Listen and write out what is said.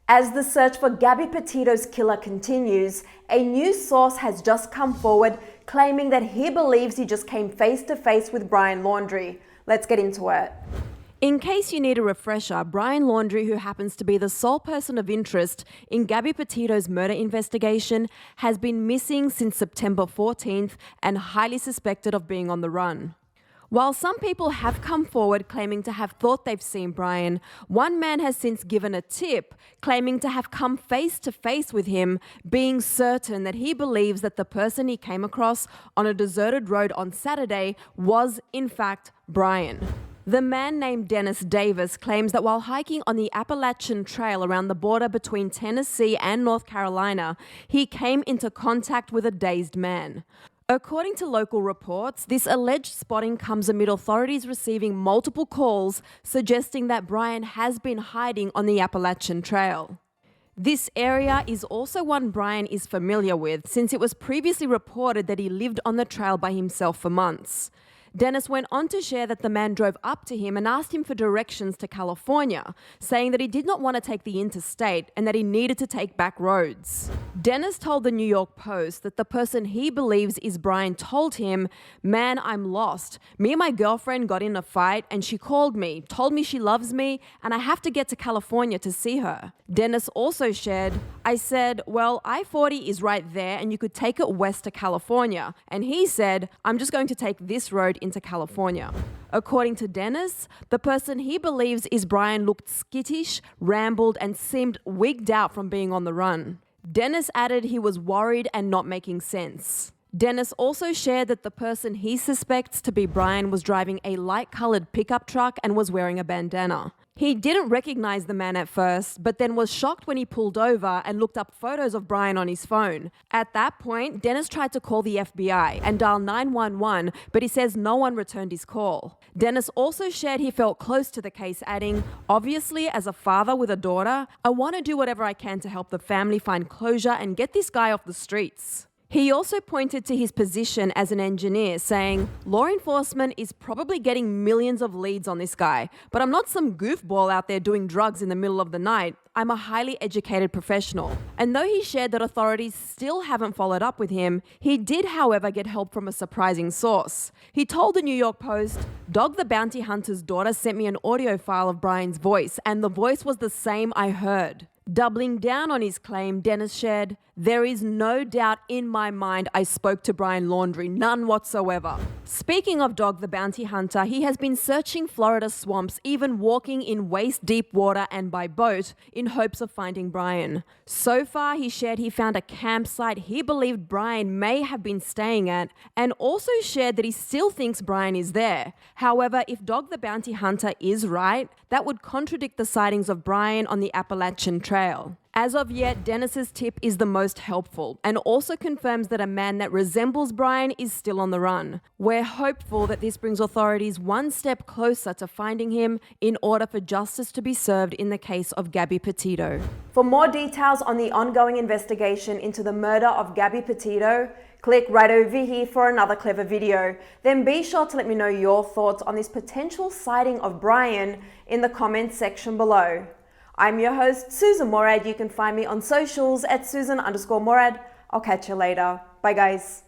As the search for Gabby Petito's killer continues, a new source has just come forward claiming that he believes he just came face to face with Brian Laundrie. Let's get into it. In case you need a refresher, Brian Laundrie, who happens to be the sole person of interest in Gabby Petito's murder investigation, has been missing since September 14th and highly suspected of being on the run. While some people have come forward claiming to have thought they've seen Brian, one man has since given a tip claiming to have come face to face with him, being certain that he believes that the person he came across on a deserted road on Saturday was, in fact, Brian. The man named Dennis Davis claims that while hiking on the Appalachian Trail around the border between Tennessee and North Carolina, he came into contact with a dazed man. According to local reports, this alleged spotting comes amid authorities receiving multiple calls suggesting that Brian has been hiding on the Appalachian Trail. This area is also one Brian is familiar with, since it was previously reported that he lived on the trail by himself for months. Dennis went on to share that the man drove up to him and asked him for directions to California, saying that he did not want to take the interstate and that he needed to take back roads. Dennis told the New York Post that the person he believes is Brian told him, "Man, I'm lost. Me and my girlfriend got in a fight and she called me, told me she loves me and I have to get to California to see her." Dennis also shared, "I said, well, I-40 is right there and you could take it west to California." And he said, "I'm just going to take this road into California." According to Dennis, the person he believes is Brian looked skittish, rambled, and seemed wigged out from being on the run. Dennis added he was worried and not making sense. Dennis also shared that the person he suspects to be Brian was driving a light-coloured pickup truck and was wearing a bandana. He didn't recognize the man at first, but then was shocked when he pulled over and looked up photos of Brian on his phone. At that point, Dennis tried to call the FBI and dial 911, but he says no one returned his call. Dennis also shared he felt close to the case, adding, "Obviously, as a father with a daughter, I want to do whatever I can to help the family find closure and get this guy off the streets." He also pointed to his position as an engineer, saying, "Law enforcement is probably getting millions of leads on this guy, but I'm not some goofball out there doing drugs in the middle of the night. I'm a highly educated professional." And though he shared that authorities still haven't followed up with him, he did, however, get help from a surprising source. He told the New York Post, "Dog the bounty hunter's daughter sent me an audio file of Brian's voice, and the voice was the same I heard." Doubling down on his claim, Dennis shared, "There is no doubt in my mind I spoke to Brian Laundrie, none whatsoever." Speaking of Dog the Bounty Hunter, he has been searching Florida swamps, even walking in waist-deep water and by boat, in hopes of finding Brian. So far, he shared he found a campsite he believed Brian may have been staying at, and also shared that he still thinks Brian is there. However, if Dog the Bounty Hunter is right, that would contradict the sightings of Brian on the Appalachian Trail. As of yet, Dennis's tip is the most helpful and also confirms that a man that resembles Brian is still on the run. We're hopeful that this brings authorities one step closer to finding him in order for justice to be served in the case of Gabby Petito. For more details on the ongoing investigation into the murder of Gabby Petito, click right over here for another Clevver video. Then be sure to let me know your thoughts on this potential sighting of Brian in the comments section below. I'm your host, Sussan Mourad. You can find me on socials at Sussan_Mourad. I'll catch you later. Bye guys.